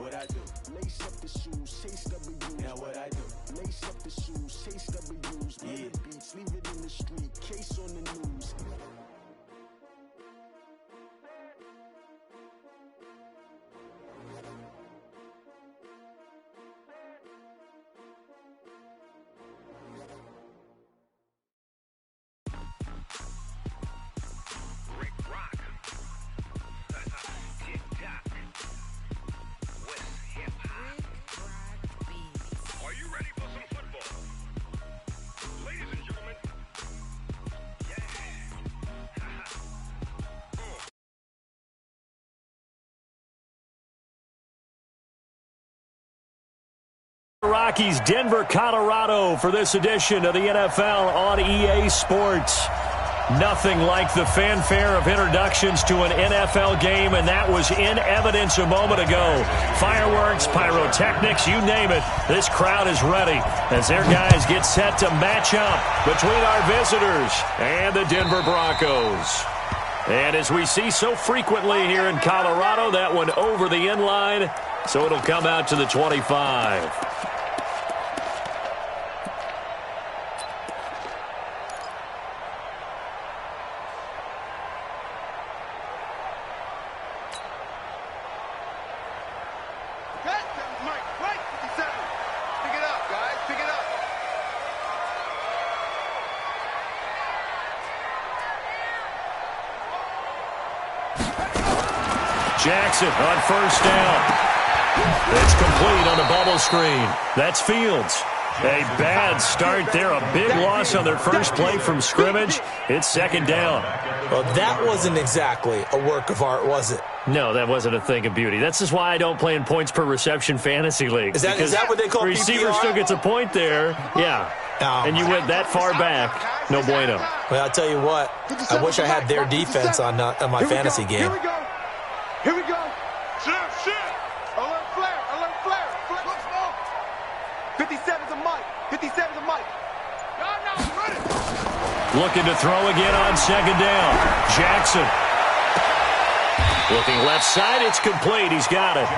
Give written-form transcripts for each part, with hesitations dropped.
What I do? Lace up the shoes, chase W's. Now what I do? Lace up the shoes, chase W's. Yeah. Beats, leave it in the street, case on the news. Rockies, Denver, Colorado for this edition of the NFL on EA Sports. Nothing like the fanfare of introductions to an NFL game, and that was in evidence a moment ago. Fireworks, pyrotechnics, you name it. This crowd is ready as their guys get set to match up between our visitors and the Denver Broncos. And as we see so frequently here in Colorado, that one over the end line, so it'll come out to the 25. Jackson on first down. It's complete on the bubble screen. That's Fields. A bad start there. A big loss on their first play from scrimmage. It's second down. Well, that wasn't exactly a work of art, was it? No, that wasn't a thing of beauty. That's just why I don't play in points per reception fantasy league. Is that what they call receiver PPR? Still gets a point there. Yeah. And you went that far back. No bueno. Well, I'll tell you what. I wish I had their defense on my fantasy game. Here we go. Here we go. Shit. Alert flare. Alert flare. 57's a mic. 57's a mic. No, ready. Looking to throw again on second down. Jackson. Looking left side. It's complete. He's got it.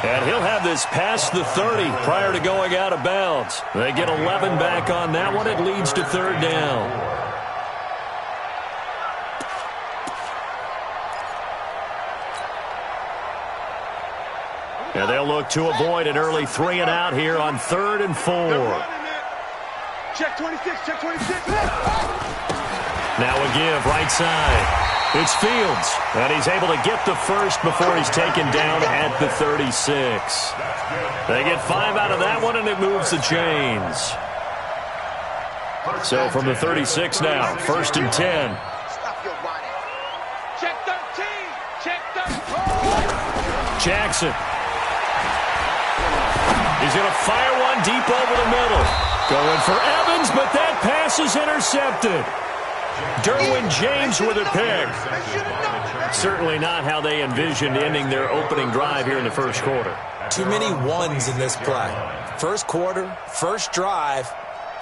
And he'll have this past the 30 prior to going out of bounds. They get 11 back on that one. It leads to third down. And they'll look to avoid an early 3 and out here on 3rd and 4. Check 26, check 26. Now a give, right side. It's Fields, and he's able to get the first before he's taken down at the 36. They get 5 out of that one, and it moves the chains. So from the 36 now, 1st and 10. Check 13, check 13. Jackson. He's going to fire one deep over the middle. Going for Evans, but that pass is intercepted. Derwin James with a pick. Certainly not how they envisioned ending their opening drive here in the first quarter. Too many ones in this play. First quarter, first drive,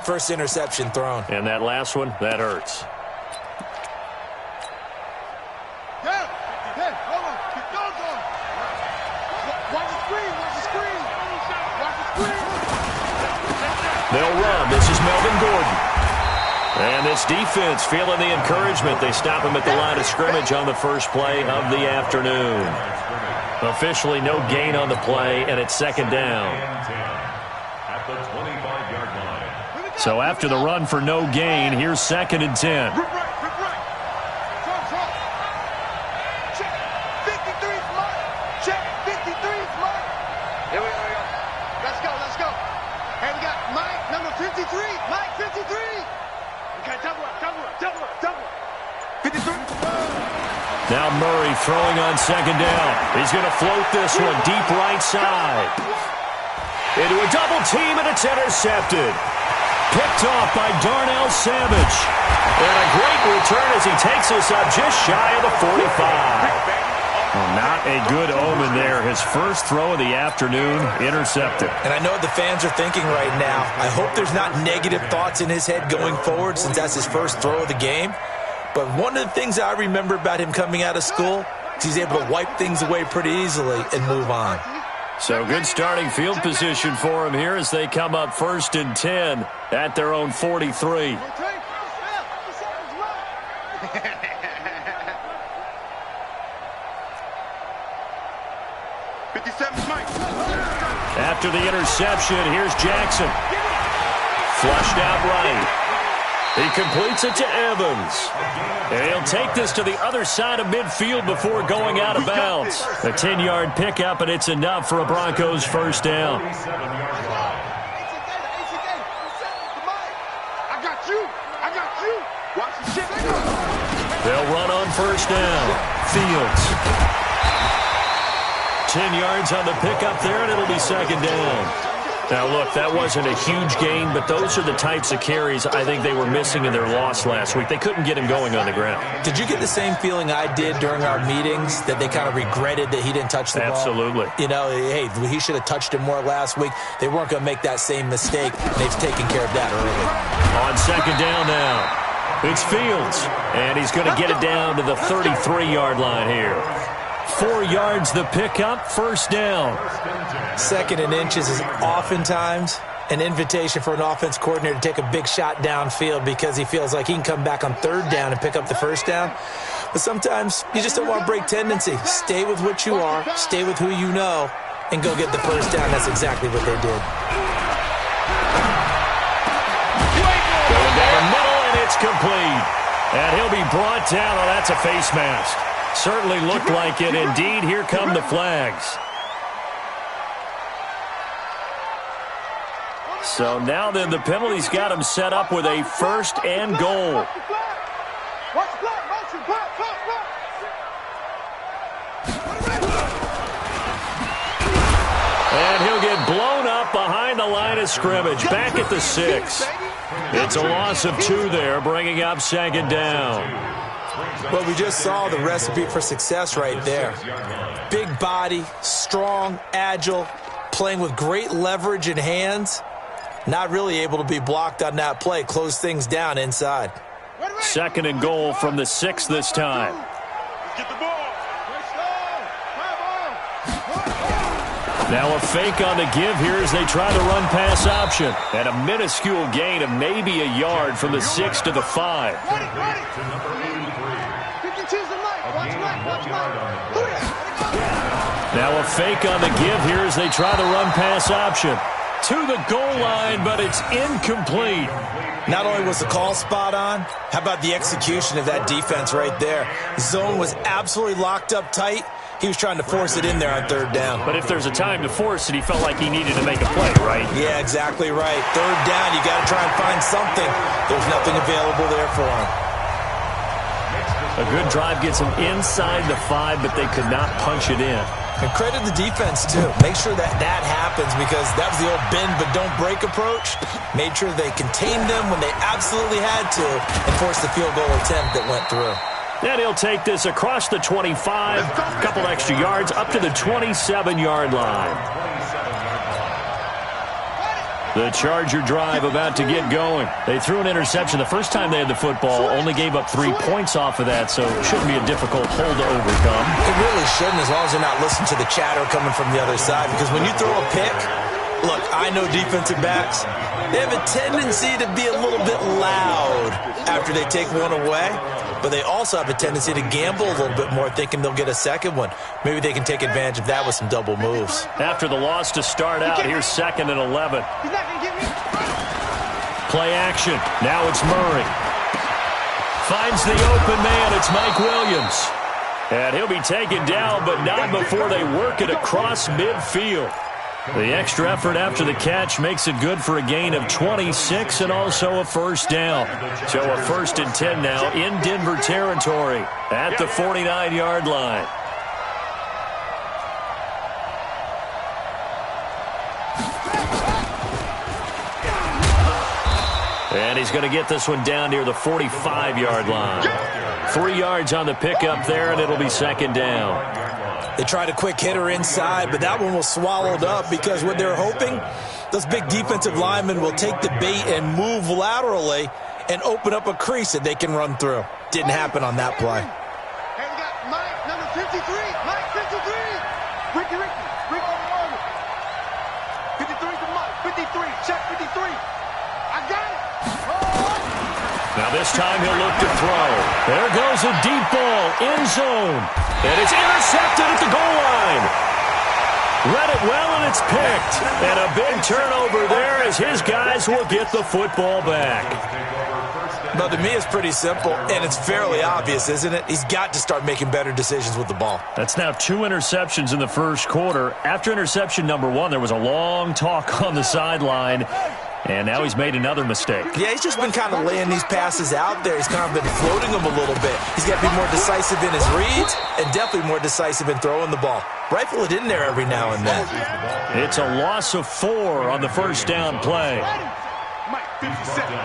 first interception thrown. And that last one, that hurts. They'll run. This is Melvin Gordon. And this defense feeling the encouragement. They stop him at the line of scrimmage on the first play of the afternoon. Officially no gain on the play, and it's second down. So after the run for no gain, here's 2nd and 10. Now Murray throwing on second down. He's going to float this one deep right side. Into a double team, and it's intercepted. Picked off by Darnell Savage. And a great return as he takes us up just shy of the 45. Well, not a good omen there. His first throw of the afternoon, intercepted. And I know the fans are thinking right now, I hope there's not negative thoughts in his head going forward since that's his first throw of the game. But one of the things I remember about him coming out of school is he's able to wipe things away pretty easily and move on. So good starting field position for them here as they come up 1st and 10 at their own 43. After the interception, here's Jackson. Flushed out right. He completes it to Evans. And he'll take this to the other side of midfield before going out of bounds. A 10-yard pickup, and it's enough for a Broncos first down. I got you. Watch the shit. They'll run on first down. Fields. 10 yards on the pickup there, and it'll be second down. Now, look, that wasn't a huge gain, but those are the types of carries I think they were missing in their loss last week. They couldn't get him going on the ground. Did you get the same feeling I did during our meetings, that they kind of regretted that he didn't touch the ball? Absolutely. You know, hey, he should have touched it more last week. They weren't going to make that same mistake. They've taken care of that early. On second down now, it's Fields, and he's going to get it down to the 33-yard line here. 4 yards the pickup, first down. 2nd and inches is oftentimes an invitation for an offense coordinator to take a big shot downfield because he feels like he can come back on 3rd down and pick up the first down. But sometimes you just don't want to break tendency. Stay with what you are, stay with who you know, and go get the first down. That's exactly what they did. Going down the middle, and it's complete. And he'll be brought down. Oh, that's a face mask. Certainly looked like it. Indeed, here come the flags. So now then the penalty's got him set up with a 1st and goal. And he'll get blown up behind the line of scrimmage. Back at the 6. It's a loss of 2 there, bringing up second down. Well, we just saw the recipe for success right there. Big body, strong, agile, playing with great leverage in hands. Not really able to be blocked on that play. Close things down inside. 2nd and goal from the 6 this time. Get the ball. Now a fake on the give here as they try the run-pass option. And a minuscule gain of maybe a yard from the 6 to the 5. Now a fake on the give here as they try the run-pass option. To the goal line, but it's incomplete. Not only was the call spot on, how about the execution of that defense right there? Zone was absolutely locked up tight. He was trying to force it in there on 3rd down. But if there's a time to force it, he felt like he needed to make a play, right? Yeah, exactly right. 3rd down, you got to try and find something. There's nothing available there for him. A good drive gets him inside the 5, but they could not punch it in. And credit the defense, too. Make sure that happens because that was the old bend but don't break approach. Made sure they contained them when they absolutely had to and forced the field goal attempt that went through. Then he'll take this across the 25, a couple extra yards, up to the 27-yard line. The Charger drive about to get going. They threw an interception the first time they had the football, only gave up 3 points off of that, so it shouldn't be a difficult hole to overcome. It really shouldn't, as long as they're not listening to the chatter coming from the other side, because when you throw a pick, look, I know defensive backs, they have a tendency to be a little bit loud after they take one away, but they also have a tendency to gamble a little bit more, thinking they'll get a second one. Maybe they can take advantage of that with some double moves. After the loss to start out, here's 2nd and 11. Play action. Now it's Murray. Finds the open man. It's Mike Williams. And he'll be taken down, but not before they work it across midfield. The extra effort after the catch makes it good for a gain of 26 and also a first down. So a 1st and 10 now in Denver territory at the 49-yard line. And he's going to get this one down near the 45-yard line. 3 yards on the pickup there, and it'll be second down. They tried a quick hitter inside, but that one was swallowed up because what they're hoping, those big defensive linemen will take the bait and move laterally and open up a crease that they can run through. Didn't happen on that play. Hey, we got Mike, number 53. Mike, 53. Ricky. 53. Check 53. I got it. Now this time he'll look to throw. There goes a deep ball, end zone. And it's intercepted at the goal line. Read it well, and it's picked. And a big turnover there as his guys will get the football back. But to me, it's pretty simple, and it's fairly obvious, isn't it? He's got to start making better decisions with the ball. That's now 2 interceptions in the first quarter. After interception number 1, there was a long talk on the sideline. And now he's made another mistake. Yeah, he's just been kind of laying these passes out there. He's kind of been floating them a little bit. He's got to be more decisive in his reads and definitely more decisive in throwing the ball. Rifle it in there every now and then. It's a loss of 4 on the first down play. Mike, 57.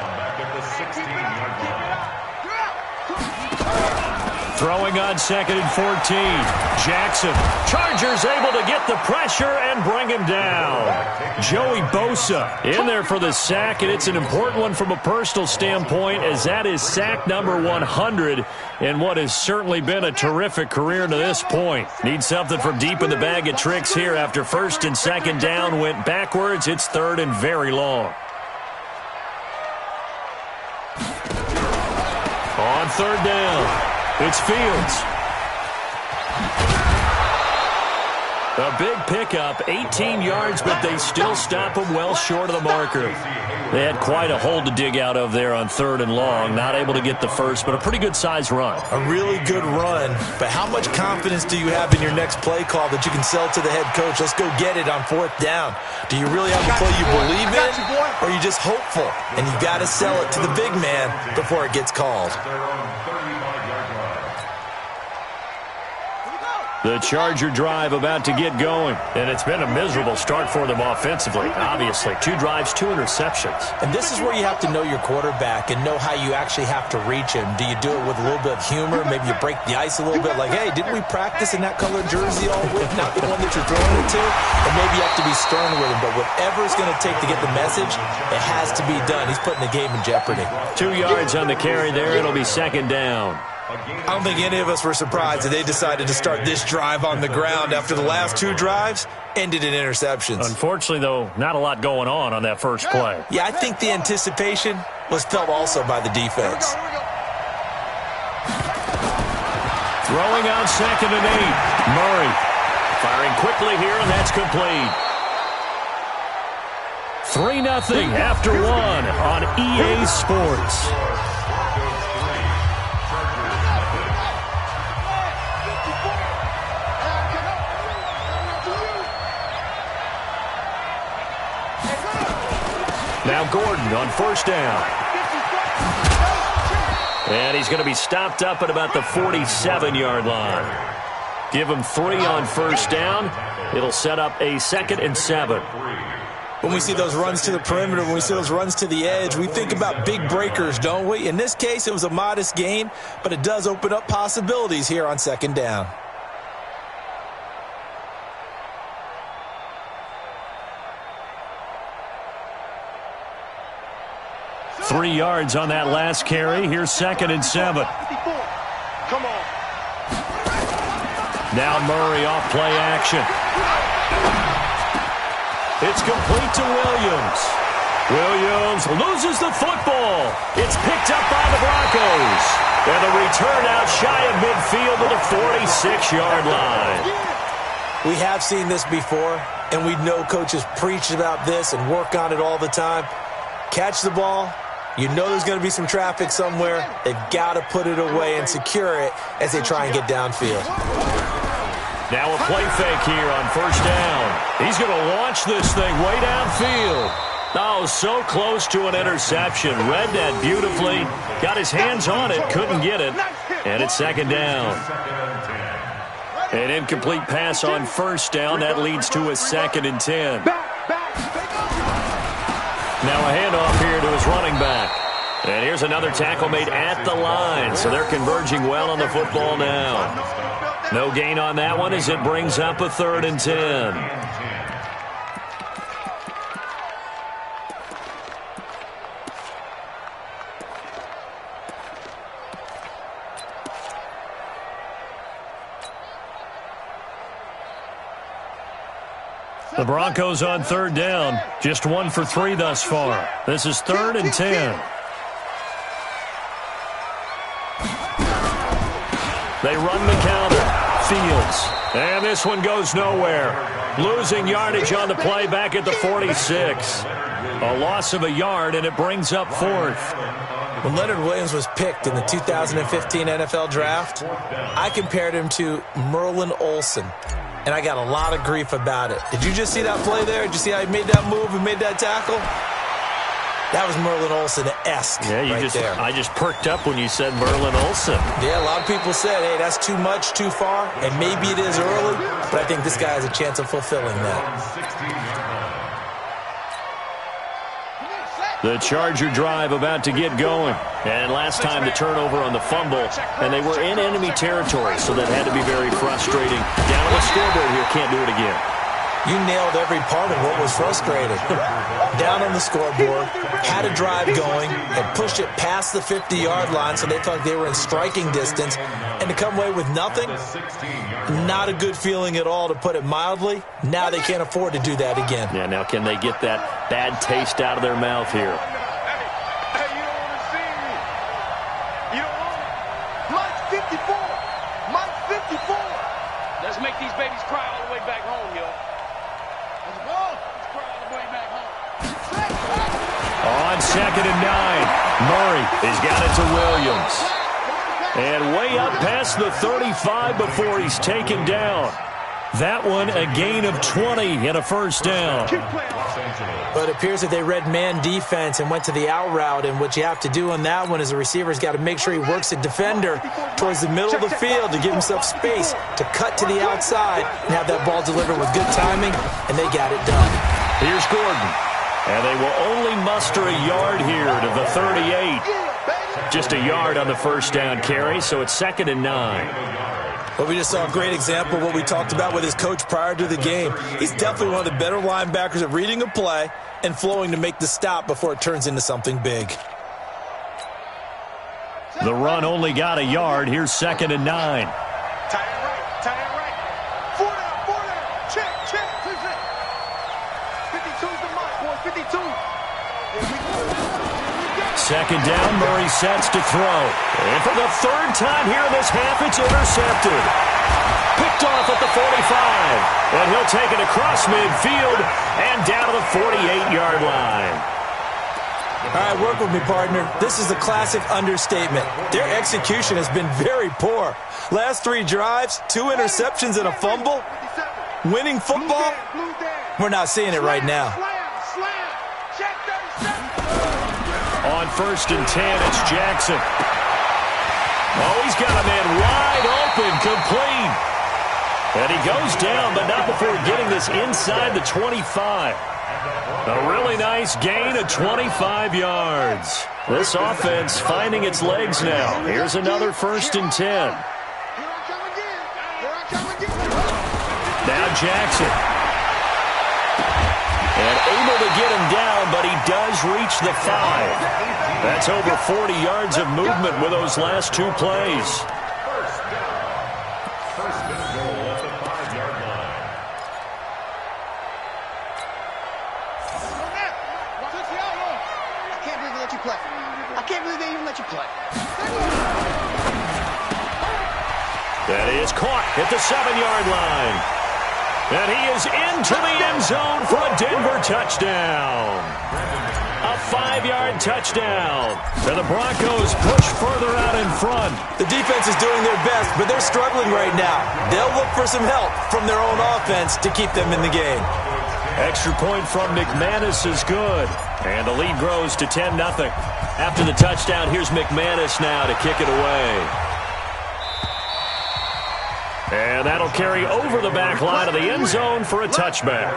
Throwing on 2nd and 14. Jackson. Chargers able to get the pressure and bring him down. Joey Bosa in there for the sack, and it's an important one from a personal standpoint, as that is sack number 100 in what has certainly been a terrific career to this point. Need something from deep in the bag of tricks here after 1st and 2nd down went backwards. It's 3rd and very long. On 3rd down. It's Fields. A big pickup, 18 yards, but they still stop him well short of the marker. They had quite a hole to dig out of there on 3rd and long. Not able to get the first, but a pretty good-sized run. A really good run, but how much confidence do you have in your next play call that you can sell to the head coach? Let's go get it on 4th down. Do you really have a play you believe in, or are you just hopeful? And you got to sell it to the big man before it gets called. The Charger drive about to get going, and it's been a miserable start for them offensively. Obviously, 2 drives, 2 interceptions. And this is where you have to know your quarterback and know how you actually have to reach him. Do you do it with a little bit of humor? Maybe you break the ice a little bit, like, hey, didn't we practice in that colored jersey all week, not the one that you're throwing it to? And maybe you have to be stern with him, but whatever it's going to take to get the message, it has to be done. He's putting the game in jeopardy. 2 yards on the carry there. It'll be 2nd down. I don't think any of us were surprised that they decided to start this drive on the ground after the last 2 drives ended in interceptions. Unfortunately, though, not a lot going on that first play. Yeah, I think the anticipation was felt also by the defense. Throwing on 2nd and 8. Murray firing quickly here, and that's complete. 3-0 after 1 on EA Sports. Now Gordon on 1st down. And he's going to be stopped up at about the 47-yard line. Give him 3 on 1st down. It'll set up a 2nd and 7. When we see those runs to the perimeter, when we see those runs to the edge, we think about big breakers, don't we? In this case, it was a modest gain, but it does open up possibilities here on 2nd down. 3 yards on that last carry. Here's 2nd and 7. Come on. Now Murray off play action. It's complete to Williams. Williams loses the football. It's picked up by the Broncos. And the return out shy of midfield to the 46-yard line. We have seen this before, and we know coaches preach about this and work on it all the time. Catch the ball. You know there's going to be some traffic somewhere. They've got to put it away and secure it as they try and get downfield. Now a play fake here on 1st down. He's going to launch this thing way downfield. Oh, so close to an interception. Read that beautifully. Got his hands on it, couldn't get it. And it's 2nd down. An incomplete pass on 1st down. That leads to a 2nd and 10. Now a handoff here to his running back. And here's another tackle made at the line. So they're converging well on the football now. No gain on that one as it brings up a 3rd and 10. The Broncos on third down. Just 1 for 3 thus far. This is 3rd and 10. They run the counter. Fields. And this one goes nowhere. Losing yardage on the play back at the 46. A loss of a yard, and it brings up 4th. When Leonard Williams was picked in the 2015 NFL Draft, I compared him to Merlin Olsen, and I got a lot of grief about it. Did you just see that play there? Did you see how he made that move and made that tackle? That was Merlin Olsen-esque there. I just perked up when you said Merlin Olsen. Yeah, a lot of people said, hey, that's too much, too far, and maybe it is early, but I think this guy has a chance of fulfilling that. The Charger drive about to get going. And last time the turnover on the fumble, and they were in enemy territory, so that had to be very frustrating. Down on the scoreboard here, can't do it again. You nailed every part of what was frustrating. Down on the scoreboard, had a drive going, had pushed it past the 50-yard line so they thought they were in striking distance, and to come away with nothing, not a good feeling at all, to put it mildly. Now they can't afford to do that again. Yeah, now can they get that bad taste out of their mouth here? Hey, you don't want to see me. You don't want it. Mike's 54. Mike's 54. Let's make these babies cry all the way back home, yo. On 2nd and 9, Murray has got it to Williams. And way up past the 35 before he's taken down. That one a gain of 20 and a first down. But it appears that they read man defense and went to the out route, and what you have to do on that one is the receiver's got to make sure he works the defender towards the middle of the field to give himself space to cut to the outside and have that ball delivered with good timing, and they got it done. Here's Gordon. And they will only muster a yard here to the 38. Just a yard on the first down carry, so it's 2nd and 9. Well, we just saw a great example of what we talked about with his coach prior to the game. He's definitely one of the better linebackers at reading a play and flowing to make the stop before it turns into something big. The run only got a yard. Here's 2nd and 9. Tie it right. 4 down. Check. 52's the mark, boy. 52. 2nd down, Murray sets to throw. And for the 3rd time here in this half, it's intercepted. Picked off at the 45. And he'll take it across midfield and down to the 48-yard line. All right, work with me, partner. This is a classic understatement. Their execution has been very poor. Last 3 drives, 2 interceptions and a fumble. Winning football? We're not seeing it right now. On 1st and 10, it's Jackson. Oh, he's got a man wide open, complete. And he goes down, but not before getting this inside the 25. A really nice gain of 25 yards. This offense finding its legs now. Here's another 1st and 10. Now Jackson. And able to get him down, but he does reach the 5. That's over 40 yards of movement with those last 2 plays. That is caught at the 7-yard line. And he is into the end zone for a Denver touchdown. A 5-yard touchdown. And the Broncos push further out in front. The defense is doing their best, but they're struggling right now. They'll look for some help from their own offense to keep them in the game. Extra point from McManus is good. And the lead grows to 10-0. After the touchdown, here's McManus now to kick it away. And that'll carry over the back line of the end zone for a touchback.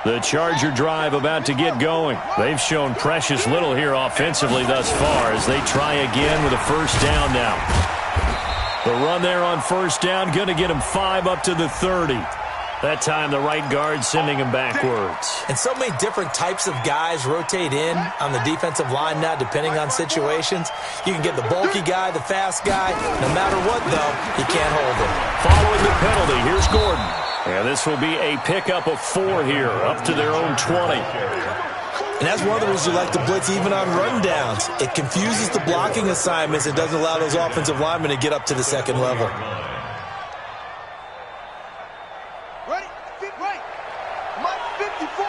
The Charger drive about to get going. They've shown precious little here offensively thus far as they try again with a first down now. The run there on first down, going to get him 5 up to the 30. That time the right guard sending him backwards. And so many different types of guys rotate in on the defensive line now, depending on situations. You can get the bulky guy, the fast guy. No matter what, though, you can't hold him. Following the penalty, here's Gordon. And this will be a pickup of 4 here, up to their own 20. And that's one of the reasons you like to blitz even on rundowns. It confuses the blocking assignments. It doesn't allow those offensive linemen to get up to the second level. Ready? Right. Mike 54.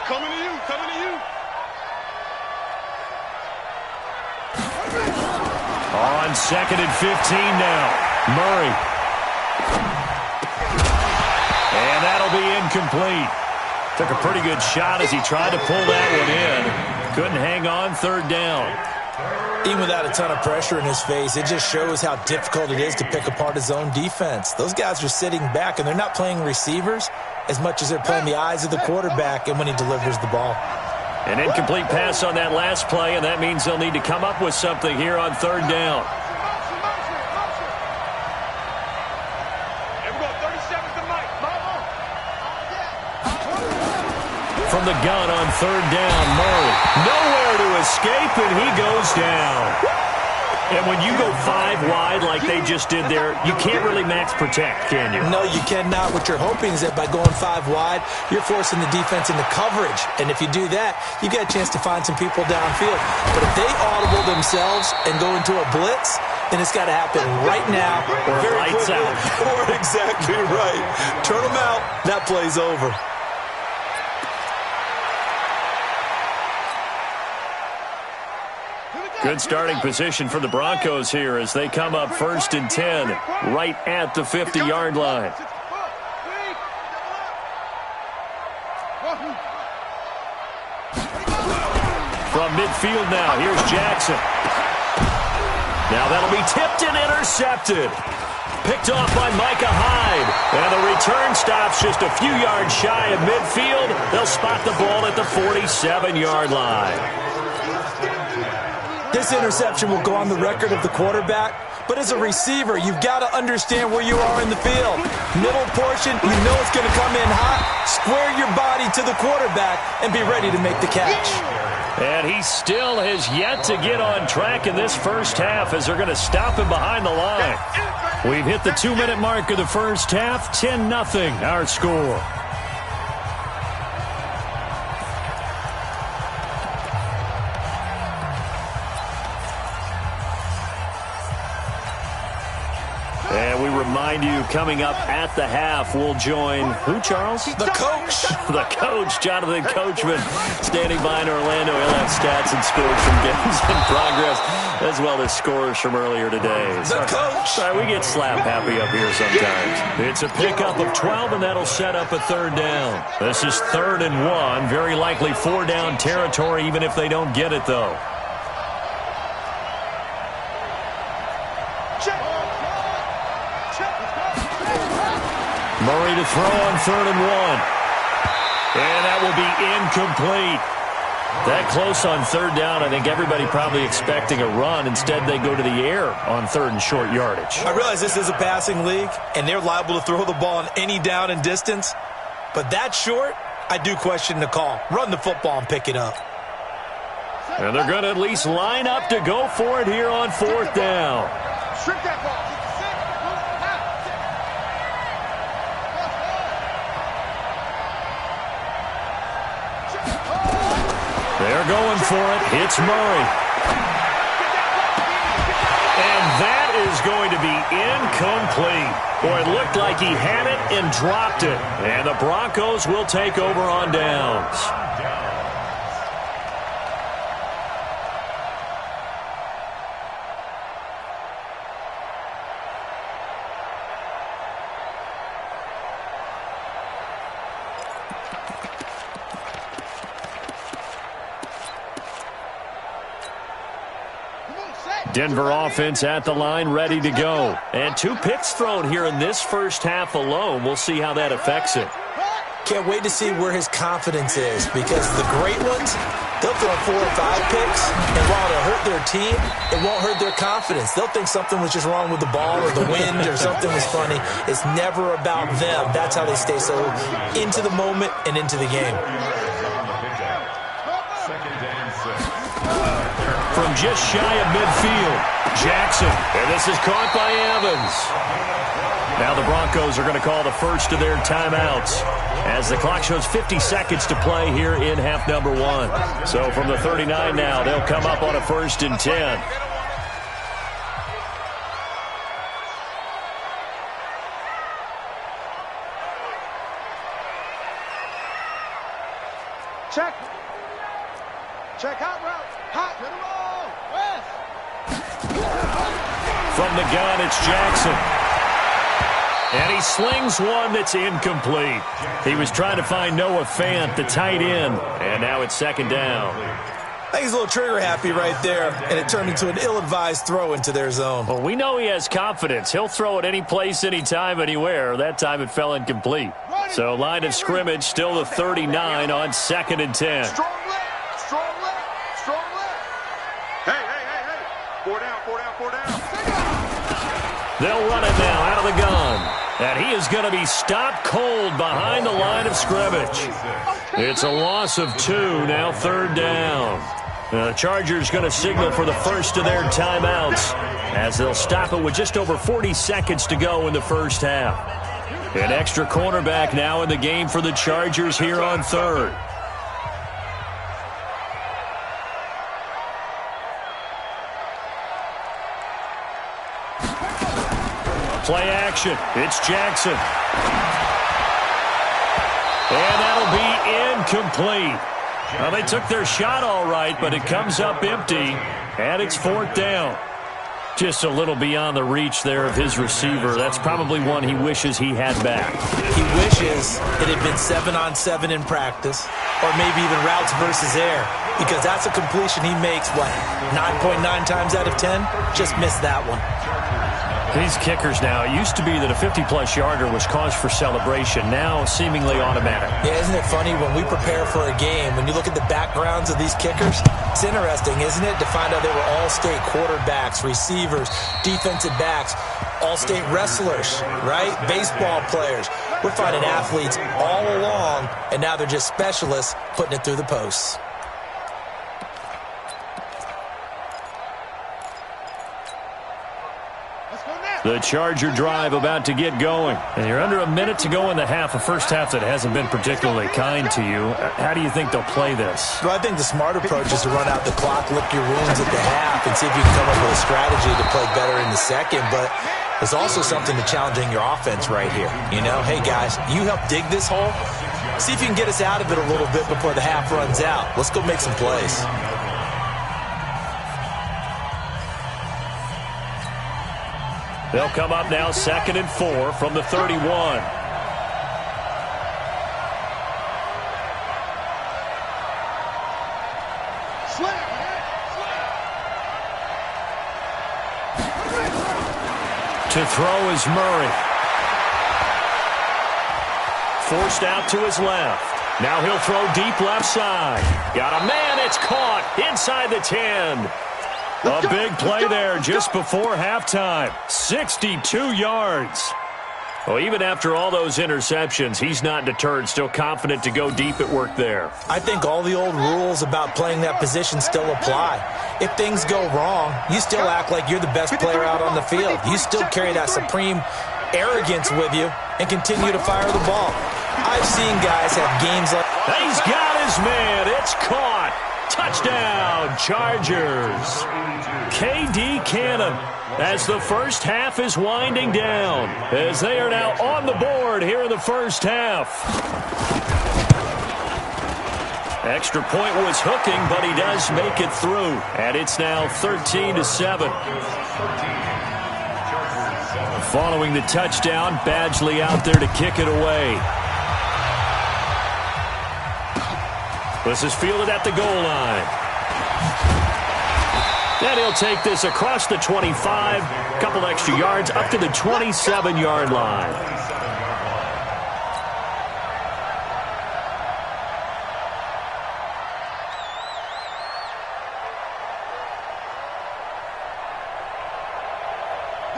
Coming to you. Coming to you. On 2nd and 15 now. Murray. And that'll be incomplete. Took a pretty good shot as he tried to pull that one in. Couldn't hang on 3rd down. Even without a ton of pressure in his face, it just shows how difficult it is to pick apart his own defense. Those guys are sitting back, and they're not playing receivers as much as they're playing the eyes of the quarterback and when he delivers the ball. An incomplete pass on that last play, and that means they'll need to come up with something here on 3rd down. From the gun on 3rd down, Murray. Nowhere to escape, and he goes down. And when you go 5 wide like they just did there, you can't really max protect, can you? No, you cannot. What you're hoping is that by going 5 wide, you're forcing the defense into coverage. And if you do that, you get a chance to find some people downfield. But if they audible themselves and go into a blitz, then it's got to happen right now. Or lights out. Or exactly right. Turn them out. That play's over. Good starting position for the Broncos here as they come up 1st and 10, right at the 50-yard line. From midfield now, here's Jackson. Now that'll be tipped and intercepted. Picked off by Micah Hyde. And the return stops just a few yards shy of midfield. They'll spot the ball at the 47-yard line. This interception will go on the record of the quarterback, but as a receiver, you've got to understand where you are in the field. Middle portion, you know it's going to come in hot. Square your body to the quarterback and be ready to make the catch. And he still has yet to get on track in this first half as they're going to stop him behind the line. We've hit the 2-minute mark of the first half, 10-0 our score. And we remind you, coming up at the half, we'll join who, Charles? The coach. The coach, Jonathan Coachman, standing by in Orlando. He'll have stats and scores from games in progress, as well as scores from earlier today. The coach. Sorry, we get slap happy up here sometimes. It's a pickup of 12, and that'll set up a 3rd down. This is 3rd and 1. Very likely 4-down territory, even if they don't get it, though. Murray to throw on 3rd and 1. And that will be incomplete. That close on 3rd down, I think everybody probably expecting a run. Instead, they go to the air on 3rd and short yardage. I realize this is a passing league, and they're liable to throw the ball on any down and distance. But that short, I do question the call. Run the football and pick it up. And they're going to at least line up to go for it here on 4th down. Strip that ball. They're going for it. It's Murray. And that is going to be incomplete. Boy, it looked like he had it and dropped it. And the Broncos will take over on downs. Denver offense at the line, ready to go. And 2 picks thrown here in this first half alone. We'll see how that affects it. can't wait to see where his confidence is, because the great ones, they'll throw 4 or 5 picks, and while it'll hurt their team, it won't hurt their confidence. They'll think something was just wrong with the ball or the wind or something was funny. It's never about them. That's how they stay so into the moment and into the game. From just shy of midfield, Jackson, and this is caught by Evans. Now the Broncos are going to call the first of their timeouts as the clock shows 50 seconds to play here in half number 1. So from the 39 now, they'll come up on a 1st and 10. Check. Check hot route. Hot. Get it roll. West. From the gun, it's Jackson. And he slings one that's incomplete. He was trying to find Noah Fant, the tight end, and now it's 2nd down. I think he's a little trigger happy right there, and it turned into an ill-advised throw into their zone. Well, we know he has confidence. He'll throw it any place, anytime, anywhere. That time it fell incomplete. So line of scrimmage, still the 39 on 2nd and 10. Strong left. Strong left. Strong left. Hey. 4 down. 4 down. 4 down. They'll run it now out of the gun. And he is going to be stopped cold behind the line of scrimmage. It's a loss of 2, now 3rd down. The Chargers going to signal for the first of their timeouts as they'll stop it with just over 40 seconds to go in the first half. An extra cornerback now in the game for the Chargers here on 3rd. Play action. It's Jackson. And that'll be incomplete. Well, they took their shot all right, but it comes up empty, and it's 4th down. Just a little beyond the reach there of his receiver. That's probably one he wishes he had back. He wishes it had been 7-on-7 in practice, or maybe even routes versus air, because that's a completion he makes, 9.9 times out of 10? Just missed that one. These kickers now, it used to be that a 50-plus yarder was cause for celebration. Now seemingly automatic. Yeah, isn't it funny when we prepare for a game, when you look at the backgrounds of these kickers, it's interesting, isn't it, to find out they were all-state quarterbacks, receivers, defensive backs, all-state wrestlers, right? Baseball players. We're finding athletes all along, and now they're just specialists putting it through the posts. The Charger drive about to get going. And you're under a minute to go in the half, a first half that hasn't been particularly kind to you. How do you think they'll play this? Well, I think the smart approach is to run out the clock, lick your wounds at the half, and see if you can come up with a strategy to play better in the second. But there's also something to challenging your offense right here. You know, hey, guys, you help dig this hole. See if you can get us out of it a little bit before the half runs out. Let's go make some plays. They'll come up now 2nd and 4 from the 31. To throw is Murray. Forced out to his left. Now he'll throw deep left side. Got a man, it's caught inside the 10. A big play there just before halftime. 62 yards. Well, even after all those interceptions, he's not deterred, still confident to go deep at work there. I think all the old rules about playing that position still apply. If things go wrong, you still act like you're the best player out on the field. You still carry that supreme arrogance with you and continue to fire the ball. I've seen guys have games like... He's got his man. It's caught. Touchdown, Chargers. KD Cannon as the first half is winding down, as they are now on the board here in the first half. Extra point was hooking, but he does make it through, and it's now 13-7. Following the touchdown, Badgley out there to kick it away. This is fielded at the goal line. And he'll take this across the 25, couple extra yards up to the 27-yard line.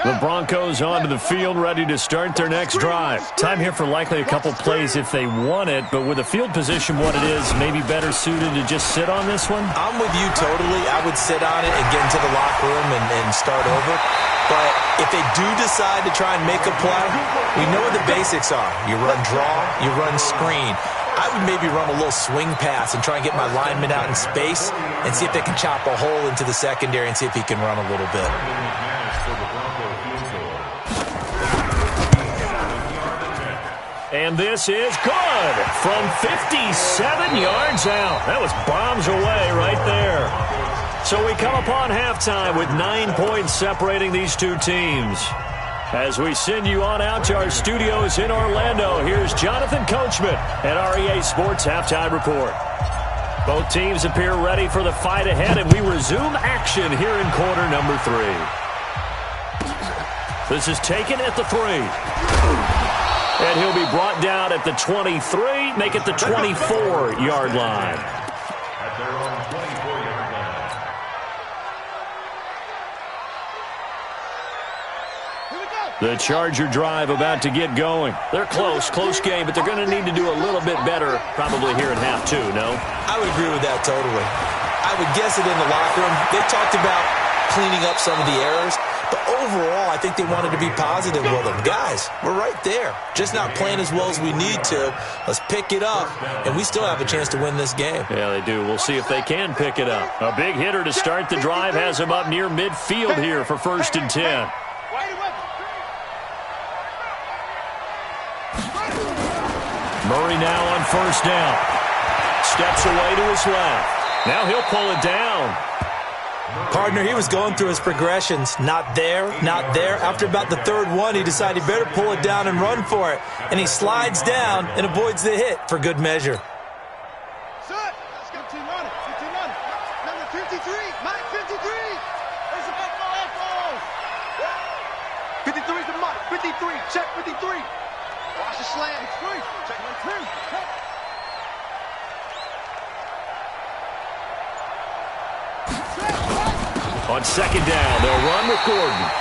The Broncos onto the field, ready to start their next drive. Time here for likely a couple plays if they want it, but with the field position what it is, maybe better suited to just sit on this one? I'm with you totally. I would sit on it and get into the locker room and start over. But if they do decide to try and make a play, we know what the basics are. You run draw, you run screen. I would maybe run a little swing pass and try and get my lineman out in space and see if they can chop a hole into the secondary and see if he can run a little bit. And this is good from 57 yards out. That was bombs away right there. So we come upon halftime with 9 points separating these two teams. As we send you on out to our studios in Orlando, here's Jonathan Coachman at REA Sports Halftime Report. Both teams appear ready for the fight ahead, and we resume action here in quarter number 3. This is taken at the 3. And he'll be brought down at the 23, make it the 24-yard line. At their own 24-yard line. The Charger drive about to get going. They're close game, but they're going to need to do a little bit better probably here in half 2, no? I would agree with that totally. I would guess it in the locker room. They talked about cleaning up some of the errors. But overall, I think they wanted to be positive with them. Guys, we're right there. Just not playing as well as we need to. Let's pick it up, and we still have a chance to win this game. Yeah, they do. We'll see if they can pick it up. A big hitter to start the drive has him up near midfield here for 1st and 10. Murray now on 1st down. Steps away to his left. Now he'll pull it down. Partner, he was going through his progressions. Not there, not there. After about the 3rd one, he decided he better pull it down and run for it. And he slides down and avoids the hit for good measure. Set. Let's go. Team running. Team running. Number 53. Mike 53. There's a ball. 53 to Mike. 53. Check 53. Watch the slant. 3. Check 1, 2. Check. On 2nd down, they'll run with Gordon.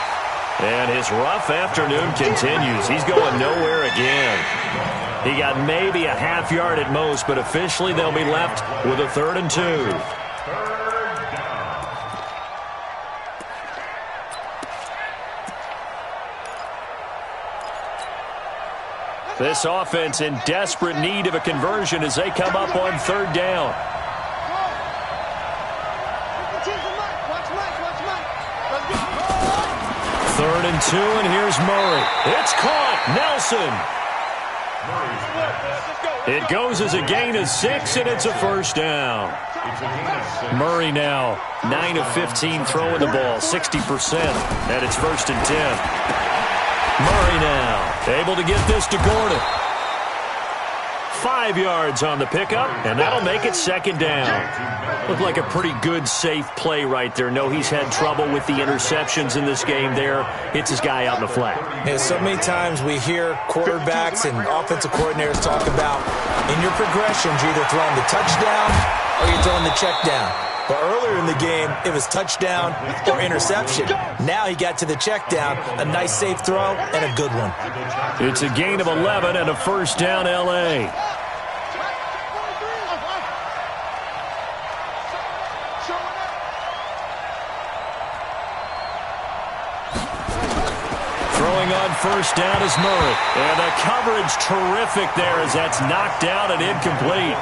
And his rough afternoon continues. He's going nowhere again. He got maybe a half yard at most, but officially they'll be left with a 3rd and 2. This offense in desperate need of a conversion as they come up on 3rd down. 3rd and 2, and here's Murray. It's caught. Nelson. It goes as a gain of 6, and it's a 1st down. Murray now 9 of 15 throwing the ball, 60%, and it's 1st and 10. Murray now able to get this to Gordon. 5 yards on the pickup, and that'll make it 2nd down. Looked like a pretty good, safe play right there. No, he's had trouble with the interceptions in this game there. Hits his guy out in the flat. Yeah, so many times we hear quarterbacks and offensive coordinators talk about in your progressions, you're either throwing the touchdown or you're throwing the check down. But earlier in the game, it was touchdown or interception. Now he got to the check down, a nice safe throw, and a good one. It's a gain of 11 and a 1st down, L.A. Throwing on 1st down is Murray. And the coverage terrific there as that's knocked down and incomplete.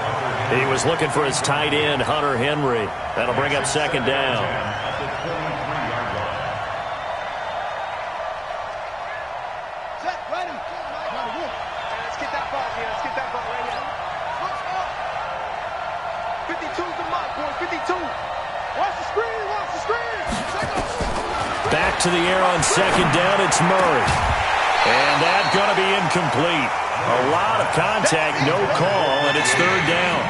He was looking for his tight end, Hunter Henry. That'll bring up 2nd down. Let's get that ball here. Let's get that ball right here. 52's the mark, boys. 52. Watch the screen. Watch the screen. Back to the air on 2nd down. It's Murray. And that's going to be incomplete. A lot of contact, no call, and it's 3rd down.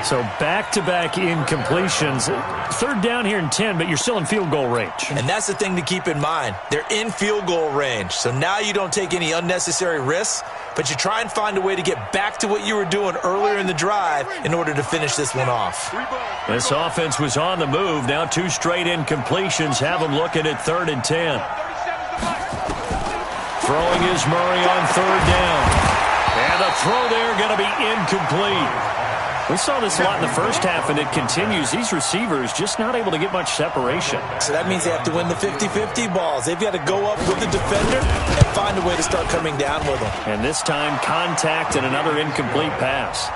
So back-to-back incompletions. 3rd down here in 10, but you're still in field goal range. And that's the thing to keep in mind. They're in field goal range. So now you don't take any unnecessary risks, but you try and find a way to get back to what you were doing earlier in the drive in order to finish this one off. This offense was on the move. Now 2 straight incompletions have them looking at 3rd and 10. Throwing is Murray on third down. And the throw there going to be incomplete. We saw this a lot in the first half, and it continues. These receivers just not able to get much separation. So that means they have to win the 50-50 balls. They've got to go up with the defender and find a way to start coming down with them. And this time, contact and another incomplete pass.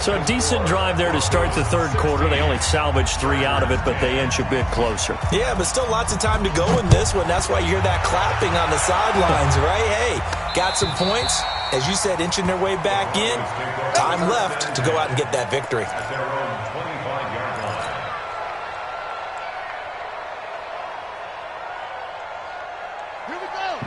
So a decent drive there to start the third quarter. They only salvaged 3 out of it, but they inch a bit closer. Yeah, but still lots of time to go in this one. That's why you hear that clapping on the sidelines, right? Hey, got some points. As you said, inching their way back in. Time left to go out and get that victory.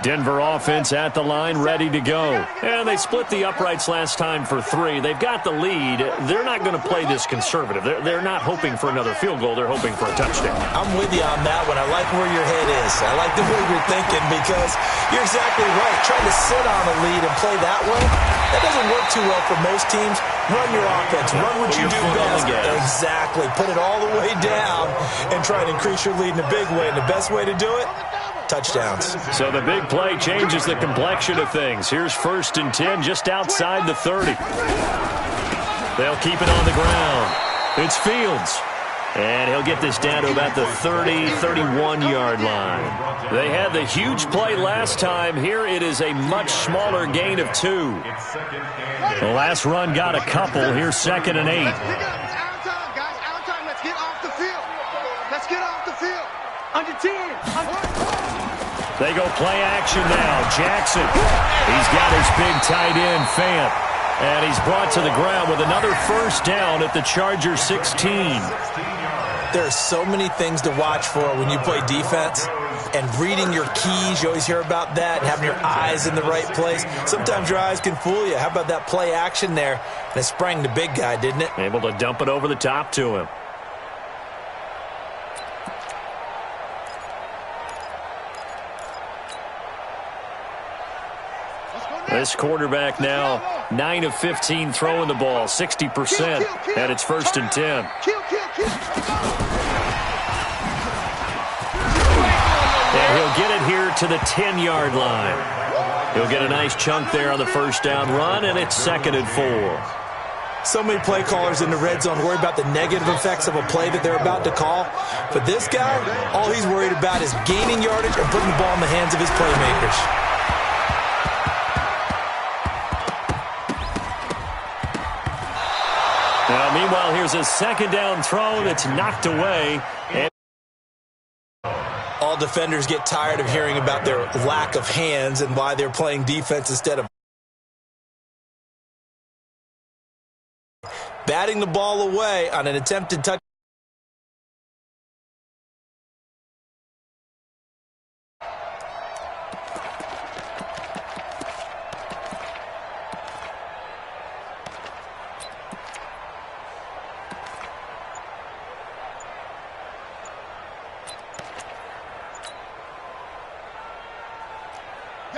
Denver offense at the line, ready to go. And they split the uprights last time for 3. They've got the lead. They're not going to play this conservative. They're not hoping for another field goal. They're hoping for a touchdown. I'm with you on that one. I like where your head is. I like the way you're thinking because you're exactly right. Trying to sit on a lead and play that way, that doesn't work too well for most teams. Run your offense. Run what you do best. Exactly. Put it all the way down and try and increase your lead in a big way. And the best way to do it, touchdowns. So the big play changes the complexion of things. Here's 1st and 10 just outside the 30. They'll keep it on the ground. It's Fields. And he'll get this down to about the 30, 31-yard line. They had the huge play last time. Here it is a much smaller gain of 2. The last run got a couple. Here's 2nd and 8. Out of time, guys. Out of time. Let's get off the field. Let's get off the field. Under 10. They go play action now. Jackson. He's got his big tight end, Fant. And he's brought to the ground with another 1st down at the Chargers 16. There are so many things to watch for when you play defense. And reading your keys, you always hear about that. Having your eyes in the right place. Sometimes your eyes can fool you. How about that play action there? And it sprang the big guy, didn't it? Able to dump it over the top to him. This quarterback now 9 of 15 throwing the ball, 60%, and it's 1st and 10. And he'll get it here to the 10-yard line. He'll get a nice chunk there on the 1st down run, and it's 2nd and 4. So many play callers in the red zone worry about the negative effects of a play that they're about to call. But this guy, all he's worried about is gaining yardage and putting the ball in the hands of his playmakers. Now, meanwhile, here's a 2nd down throw that's knocked away. And all defenders get tired of hearing about their lack of hands and why they're playing defense instead of batting the ball away on an attempted touch.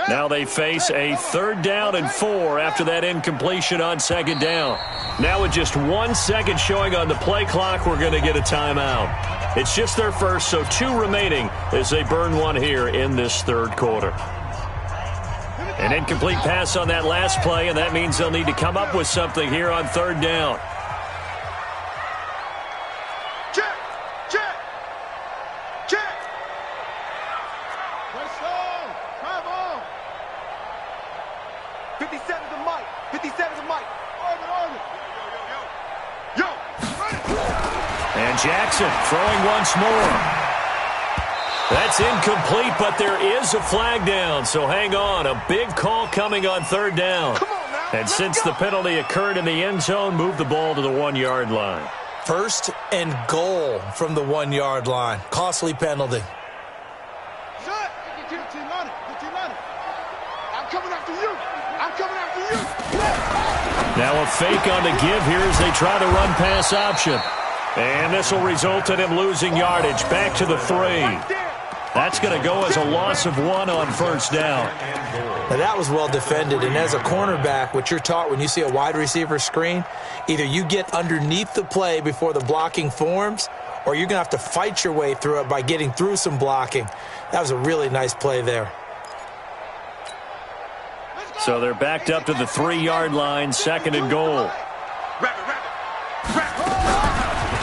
Now they face a 3rd down and 4 after that incompletion on 2nd down. Now with just 1 second showing on the play clock, we're going to get a timeout. It's just their first, so 2 remaining as they burn 1 here in this 3rd quarter. An incomplete pass on that last play, and that means they'll need to come up with something here on 3rd down. Jackson throwing once more. That's incomplete, but there is a flag down, so hang on. A big call coming on 3rd down. And since the penalty occurred in the end zone, move the ball to the 1-yard line. 1st and goal from the 1-yard line. Costly penalty. I'm coming after you. I'm coming after you. Now a fake on the give here as they try the run-pass option. And this will result in him losing yardage. Back to the 3. That's going to go as a loss of 1 on 1st down. Now that was well defended. And as a cornerback, what you're taught when you see a wide receiver screen, either you get underneath the play before the blocking forms, or you're going to have to fight your way through it by getting through some blocking. That was a really nice play there. So they're backed up to the 3-yard line, 2nd and goal.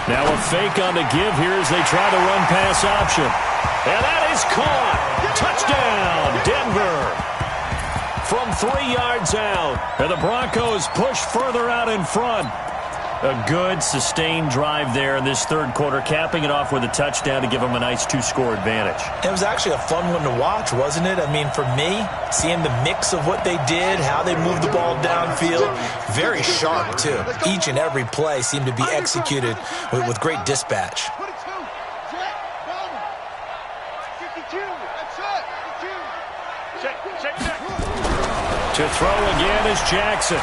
Now a fake on the give here as they try the run-pass option. And that is caught. Touchdown, Denver. From 3 yards out. And the Broncos push further out in front. A good, sustained drive there in this third quarter, capping it off with a touchdown to give them a nice 2-score advantage. It was actually a fun one to watch, wasn't it? I mean, for me, seeing the mix of what they did, how they moved the ball downfield, very sharp, too. Each and every play seemed to be executed with great dispatch. To throw again is Jackson.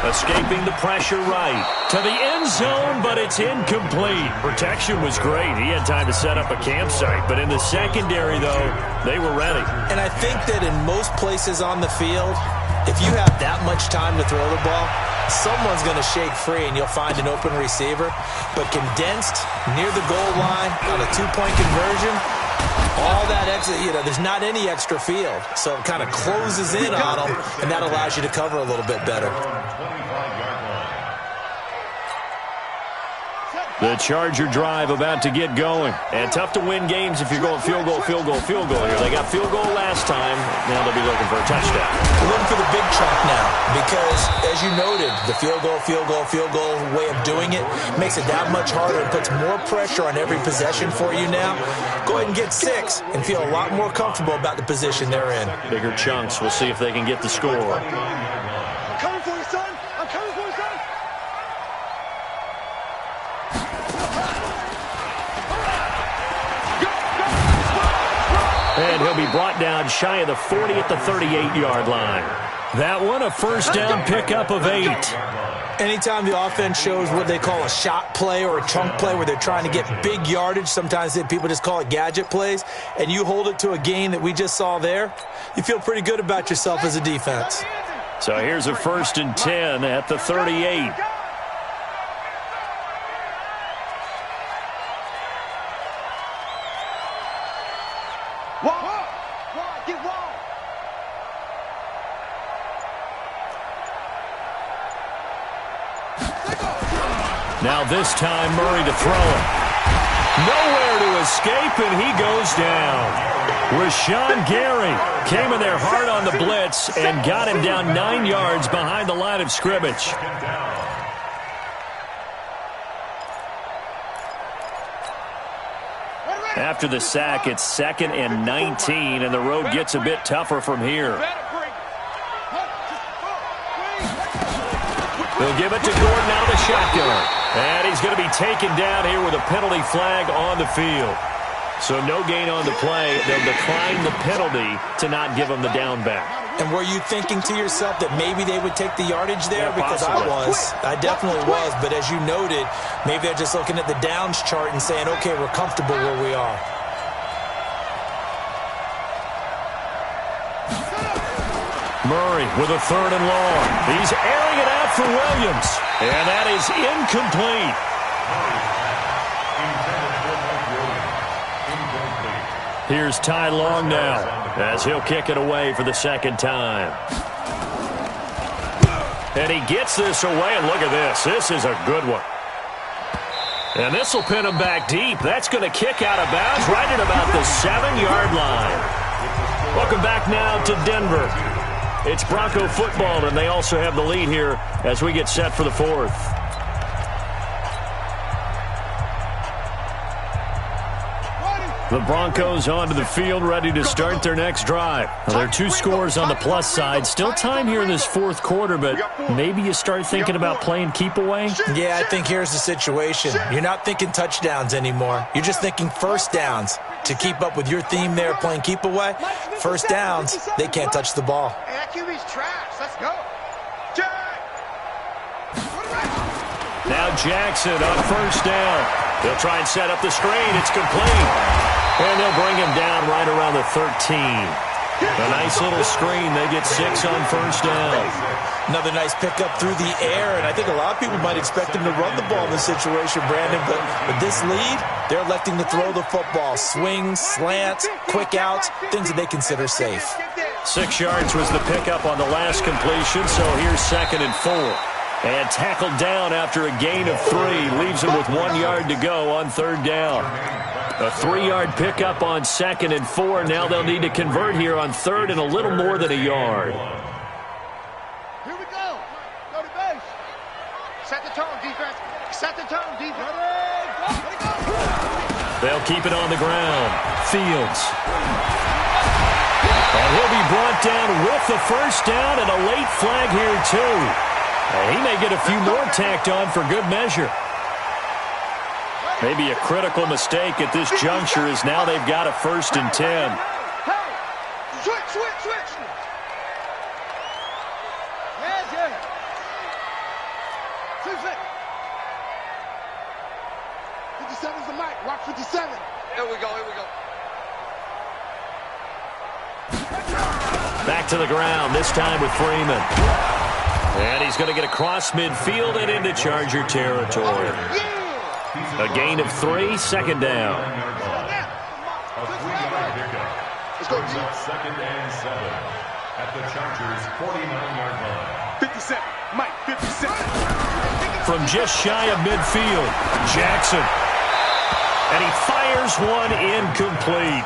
Escaping the pressure right. To the end zone, but it's incomplete. Protection was great. He had time to set up a campsite. But in the secondary, though, they were ready. And I think that in most places on the field, if you have that much time to throw the ball, someone's going to shake free and you'll find an open receiver. But condensed near the goal line on a 2-point conversion, all that extra, there's not any extra field. So it kind of closes in on them, and that allows you to cover a little bit better. The Charger drive about to get going. And tough to win games if you're going field goal, field goal, field goal here. They got field goal last time. Now they'll be looking for a touchdown. We're looking for the big chunk now because, as you noted, the field goal way of doing it makes it that much harder and puts more pressure on every possession for you now. Go ahead and get 6 and feel a lot more comfortable about the position they're in. Bigger chunks. We'll see if they can get the score. I'm coming for you, son. I'm coming for you, son. And he'll be brought down shy of the 40 at the 38-yard line. That one, a first down pickup of 8. Anytime the offense shows what they call a shot play or a chunk play where they're trying to get big yardage, sometimes people just call it gadget plays, and you hold it to a gain that we just saw there, you feel pretty good about yourself as a defense. So here's a 1st and 10 at the 38. Now this time Murray to throw it. Nowhere to escape, and he goes down. Rashawn Gary came in there hard on the blitz and got him down 9 yards behind the line of scrimmage. After the sack, it's 2nd and 19, and the road gets a bit tougher from here. They'll give it to Gordon out of the shotgun. And he's going to be taken down here with a penalty flag on the field. So no gain on the play. They'll decline the penalty to not give him the down back. And were you thinking to yourself that maybe they would take the yardage there? Yeah, because I definitely was. But as you noted, maybe they're just looking at the downs chart and saying, okay, we're comfortable where we are. Murray with a 3rd and long. He's airing it out for Williams. And that is incomplete. Here's Ty Long now as he'll kick it away for the 2nd time. And he gets this away, and look at this. This is a good one. And this will pin him back deep. That's going to kick out of bounds right at about the 7-yard line. Welcome back now to Denver. It's Bronco football, and they also have the lead here as we get set for the 4th. The Broncos onto the field, ready to start their next drive. Well, there are 2 scores on the plus side. Still time here in this 4th quarter, but maybe you start thinking about playing keep away? Yeah, I think here's the situation. You're not thinking touchdowns anymore. You're just thinking first downs. To keep up with your theme there, playing keep away, first downs, they can't touch the ball. Hey, that QB's trash. Let's go. Now Jackson on first down. They'll try and set up the screen. It's complete. And they'll bring him down right around the 13. A nice little screen. They get 6 on first down. Another nice pickup through the air, and I think a lot of people might expect him to run the ball in this situation, Brandon, but with this lead, they're electing to throw the football. Swings, slants, quick outs, things that they consider safe. 6 yards was the pickup on the last completion, so here's 2nd and 4. And tackled down after a gain of 3. Leaves him with 1 yard to go on 3rd down. A 3-yard pickup on 2nd and 4. Now they'll need to convert here on 3rd and a little more than a yard. Here we go. Go to base. Set the tone, defense. Set the tone, defense. They'll keep it on the ground. Fields. And he'll be brought down with the first down and a late flag here, too. And he may get a few more tacked on for good measure. Maybe a critical mistake at this juncture is now they've got a 1st and 10. Hey, switch. Yeah. 57's the mic. Watch 57. Here we go. Back to the ground, this time with Freeman. And he's going to get across midfield and into Charger territory. A gain of 3, 2nd down. A 3-yard pickup. Brings up 2nd and 7 at the Chargers' 49-yard line. 57. Mike, 57. From just shy of midfield, Jackson. And he fires one incomplete.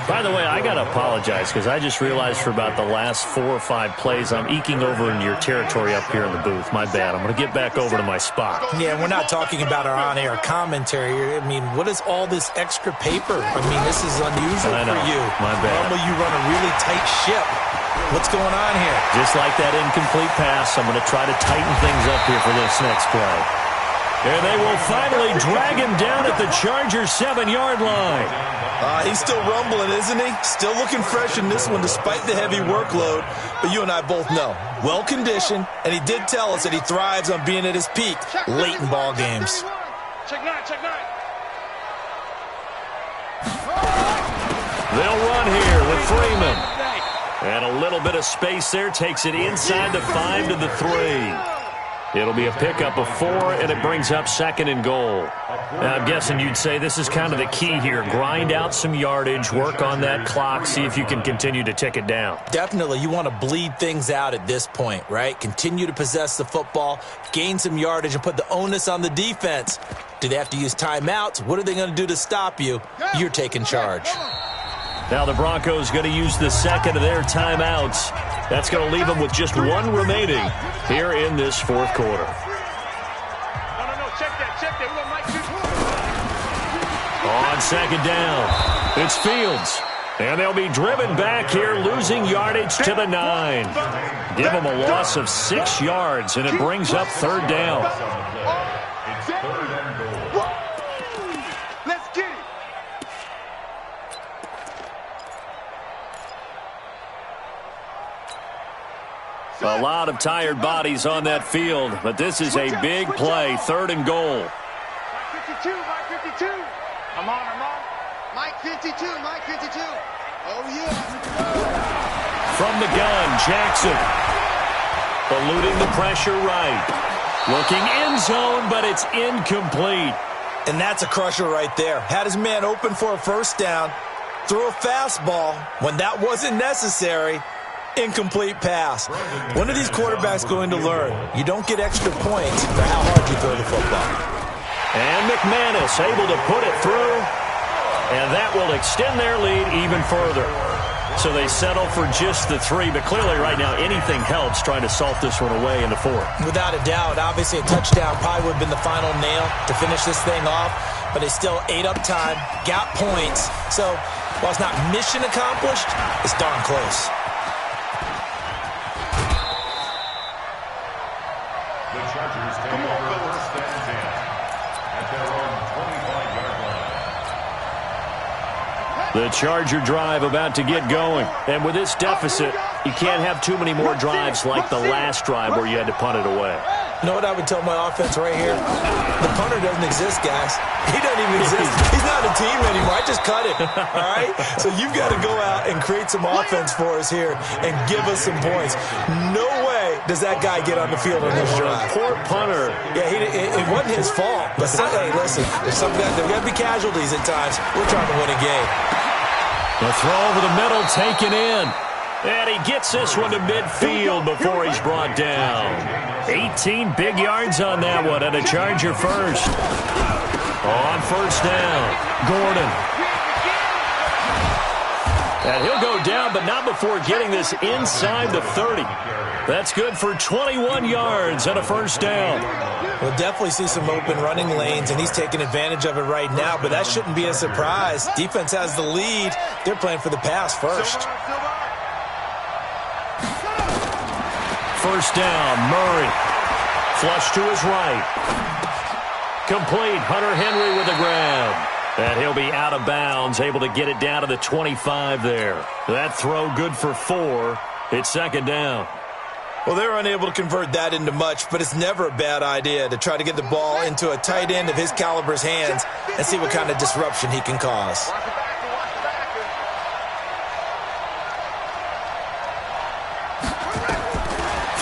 By the way, I got to apologize because I just realized for about the last 4 or 5 plays I'm eking over into your territory up here in the booth. My bad. I'm going to get back over to my spot. Yeah, we're not talking about our on-air commentary. I mean, what is all this extra paper? I mean, this is unusual for you. My bad. Normally you run a really tight ship. What's going on here? Just like that incomplete pass, I'm going to try to tighten things up here for this next play. And they will finally drag him down at the Chargers' 7-yard line. He's still rumbling, isn't he? Still looking fresh in this one despite the heavy workload. But you and I both know, well-conditioned, and he did tell us that he thrives on being at his peak late in ball games. Check 9. They'll run here with Freeman. And a little bit of space there takes it inside the 5 to the 3. It'll be a pickup of 4, and it brings up 2nd and goal. Now, I'm guessing you'd say this is kind of the key here. Grind out some yardage, work on that clock, see if you can continue to tick it down. Definitely. You want to bleed things out at this point, right? Continue to possess the football, gain some yardage, and put the onus on the defense. Do they have to use timeouts? What are they going to do to stop you? You're taking charge. Now the Broncos going to use the 2nd of their timeouts. That's going to leave them with just 1 remaining here in this 4th quarter. No. Check that. We're going to Mike 2. On 2nd down, it's Fields. And they'll be driven back here, losing yardage to the 9. Give them a loss of 6 yards, and it brings up 3rd down. It's 3rd and goal. Let's get it. A lot of tired bodies on that field, but this is a big play, 3rd and goal. Mike 52. I'm on. Mike 52. Oh, yeah. From the gun, Jackson. Eluding the pressure right. Looking end zone, but it's incomplete. And that's a crusher right there. Had his man open for a 1st down. Threw a fastball when that wasn't necessary. Incomplete pass. When are these quarterbacks going to learn? You don't get extra points for how hard you throw the football. And McManus able to put it through. And that will extend their lead even further. So they settle for just the 3, but clearly right now anything helps trying to salt this one away into 4. Without a doubt, obviously a touchdown probably would have been the final nail to finish this thing off, but they still ate up time, got points. So while it's not mission accomplished, it's darn close. The Chargers take over 1st and 10 at their own 25-yard line. The Charger drive about to get going. And with this deficit, you can't have too many more drives like the last drive where you had to punt it away. You know what I would tell my offense right here? The punter doesn't exist, guys. He doesn't even exist. He's not a team anymore. I just cut it, all right? So you've got to go out and create some offense for us here and give us some points. No way does that guy get on the field on this drive. Poor punter. Yeah, it wasn't his fault. But hey, listen, there's got to be casualties at times. We're trying to win a game. The throw over the middle taken in. And he gets this one to midfield before he's brought down. 18 big yards on that one, and a Charger first. On first down, Gordon. And he'll go down, but not before getting this inside the 30. That's good for 21 yards and a first down. We'll definitely see some open running lanes, and he's taking advantage of it right now, but that shouldn't be a surprise. Defense has the lead. They're playing for the pass first. First down, Murray. Flush to his right. Complete, Hunter Henry with a grab. And he'll be out of bounds, able to get it down to the 25 there. That throw good for 4. It's second down. Well, they're unable to convert that into much, but it's never a bad idea to try to get the ball into a tight end of his caliber's hands and see what kind of disruption he can cause.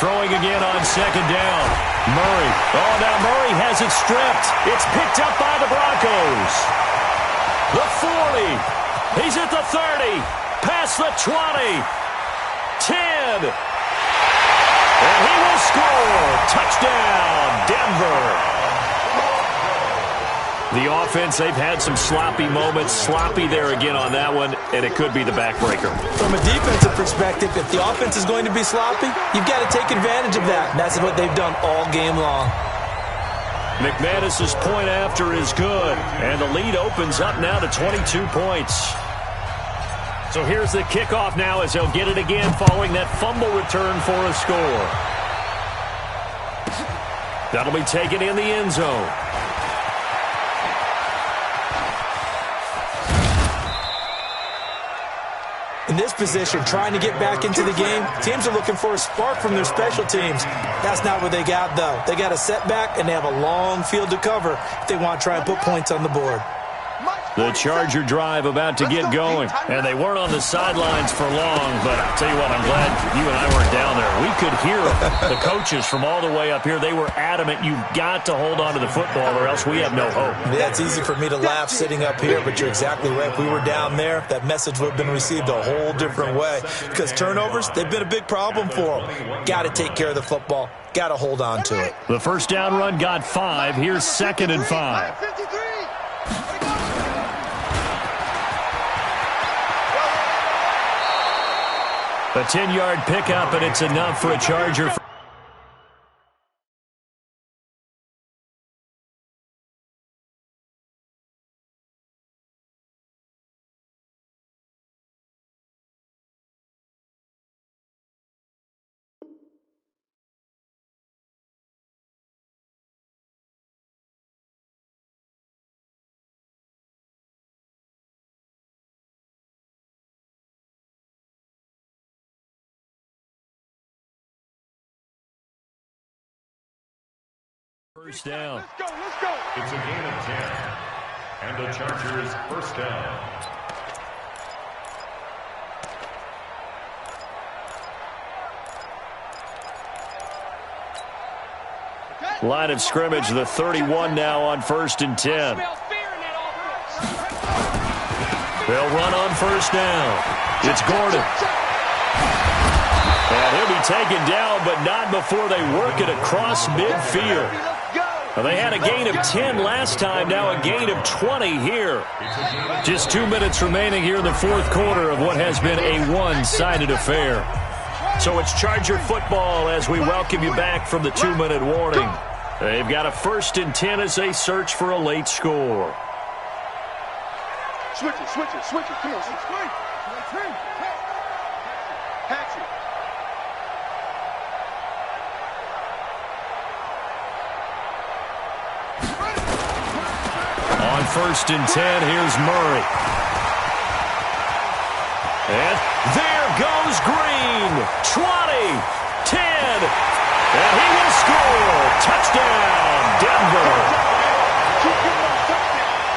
Throwing again on second down. Murray. Oh, now Murray has it stripped. It's picked up by the Broncos. The 40. He's at the 30. Past the 20. 10. And he will score. Touchdown, Denver. The offense, they've had some sloppy moments. Sloppy there again on that one, and it could be the backbreaker. From a defensive perspective, if the offense is going to be sloppy, you've got to take advantage of that. And that's what they've done all game long. McManus's point after is good, and the lead opens up now to 22 points. So here's the kickoff now as they'll get it again following that fumble return for a score. That'll be taken in the end zone. In this position, trying to get back into the game, teams are looking for a spark from their special teams. That's not what they got, though. They got a setback, and they have a long field to cover if they want to try and put points on the board. The Charger drive about to get going, and they weren't on the sidelines for long, but I'll tell you what, I'm glad you and I weren't down there. We could hear the coaches from all the way up here. They were adamant, you've got to hold on to the football or else we have no hope. Yeah, it's easy for me to laugh sitting up here, but you're exactly right. If we were down there, that message would have been received a whole different way because turnovers, they've been a big problem for them. Got to take care of the football. Got to hold on to it. The first down run got 5. Here's 2nd and 5. A 10-yard pickup, and it's enough for a Charger. First down. Let's go. It's a gain of 10. And the Chargers first down. Line of scrimmage, the 31 now on 1st and 10. They'll run on first down. It's Gordon. And he'll be taken down, but not before they work it across midfield. Well, they had a gain of 10 last time, now a gain of 20 here. Just 2 minutes remaining here in the fourth quarter of what has been a one-sided affair. So it's Charger football as we welcome you back from the 2-minute warning. They've got a 1st and 10 as they search for a late score. Switch it. Come on, switch. Patch it. On 1st and 10, here's Murray. And there goes Green. 20, 10, And he will score. Touchdown, Denver.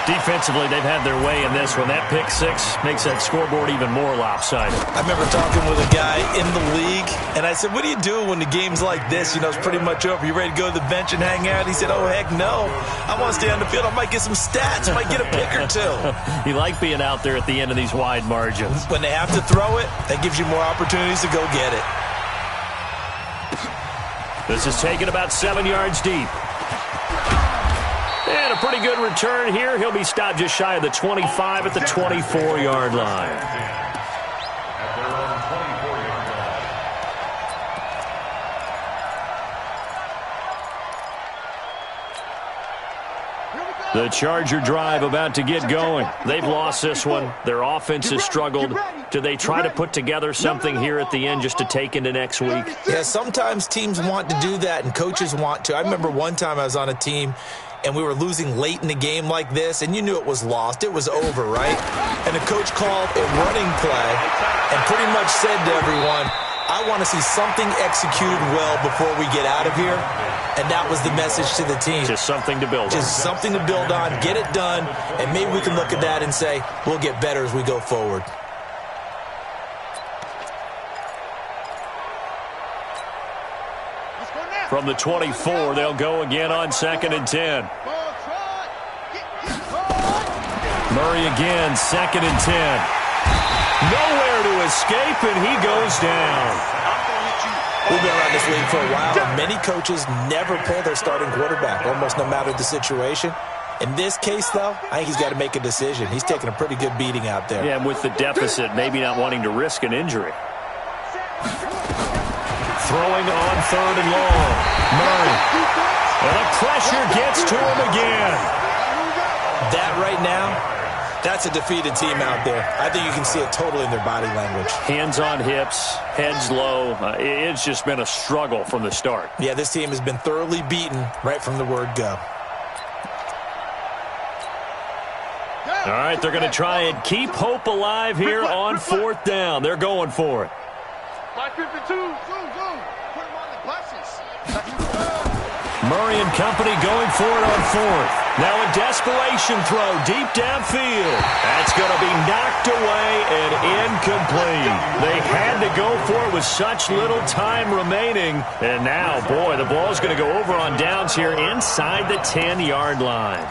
Defensively, they've had their way in this one. That pick six makes that scoreboard even more lopsided. I remember talking with a guy in the league, and I said, what do you do when the game's like this? You know, it's pretty much over. You ready to go to the bench and hang out? He said, oh, heck no. I want to stay on the field. I might get some stats. I might get a pick or two. You like being out there at the end of these wide margins. When they have to throw it, that gives you more opportunities to go get it. This is taken about 7 yards deep. And a pretty good return here. He'll be stopped just shy of the 25 at the 24-yard line. At their own 24-yard line. The Charger drive about to get going. They've lost this one. Their offense has struggled. Do they try to put together something here at the end just to take into next week? Yeah, sometimes teams want to do that and coaches want to. I remember one time I was on a team and we were losing late in the game like this, and you knew it was lost. It was over, right? And the coach called a running play and pretty much said to everyone, I want to see something executed well before we get out of here. And that was the message to the team. Just something to build on. Just something to build on, get it done, and maybe we can look at that and say, we'll get better as we go forward. From the 24, they'll go again on 2nd and 10. Murray again, 2nd and 10. Nowhere to escape, and he goes down. We've been around this league for a while, and many coaches never pull their starting quarterback, almost no matter the situation. In this case, though, I think he's got to make a decision. He's taking a pretty good beating out there. Yeah, and with the deficit, maybe not wanting to risk an injury. Throwing on 3rd and long. Murray. And the pressure gets to him again. That right now, that's a defeated team out there. I think you can see it totally in their body language. Hands on hips, heads low. It's just been a struggle from the start. Yeah, this team has been thoroughly beaten right from the word go. All right, they're going to try and keep hope alive here on 4th down. They're going for it. 552. Put him on the buses. Murray and company going for it on 4th. Now a desperation throw deep downfield. That's going to be knocked away and incomplete. They had to go for it with such little time remaining. And now, boy, the ball's going to go over on downs here inside the 10-yard line.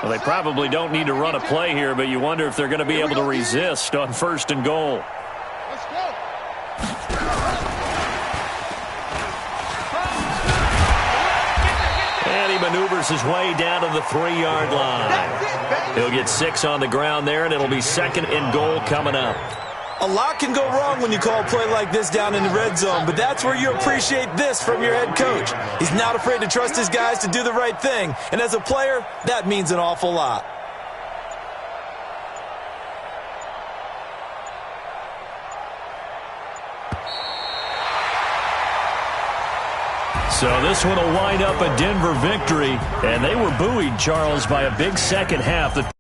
Well, they probably don't need to run a play here, but you wonder if they're going to be able to resist on 1st and goal. Let's go. And he maneuvers his way down to the 3-yard line. He'll get 6 on the ground there, and it'll be 2nd and goal coming up. A lot can go wrong when you call a play like this down in the red zone, but that's where you appreciate this from your head coach. He's not afraid to trust his guys to do the right thing, and as a player, that means an awful lot. So this one will wind up a Denver victory, and they were buoyed, Charles, by a big second half that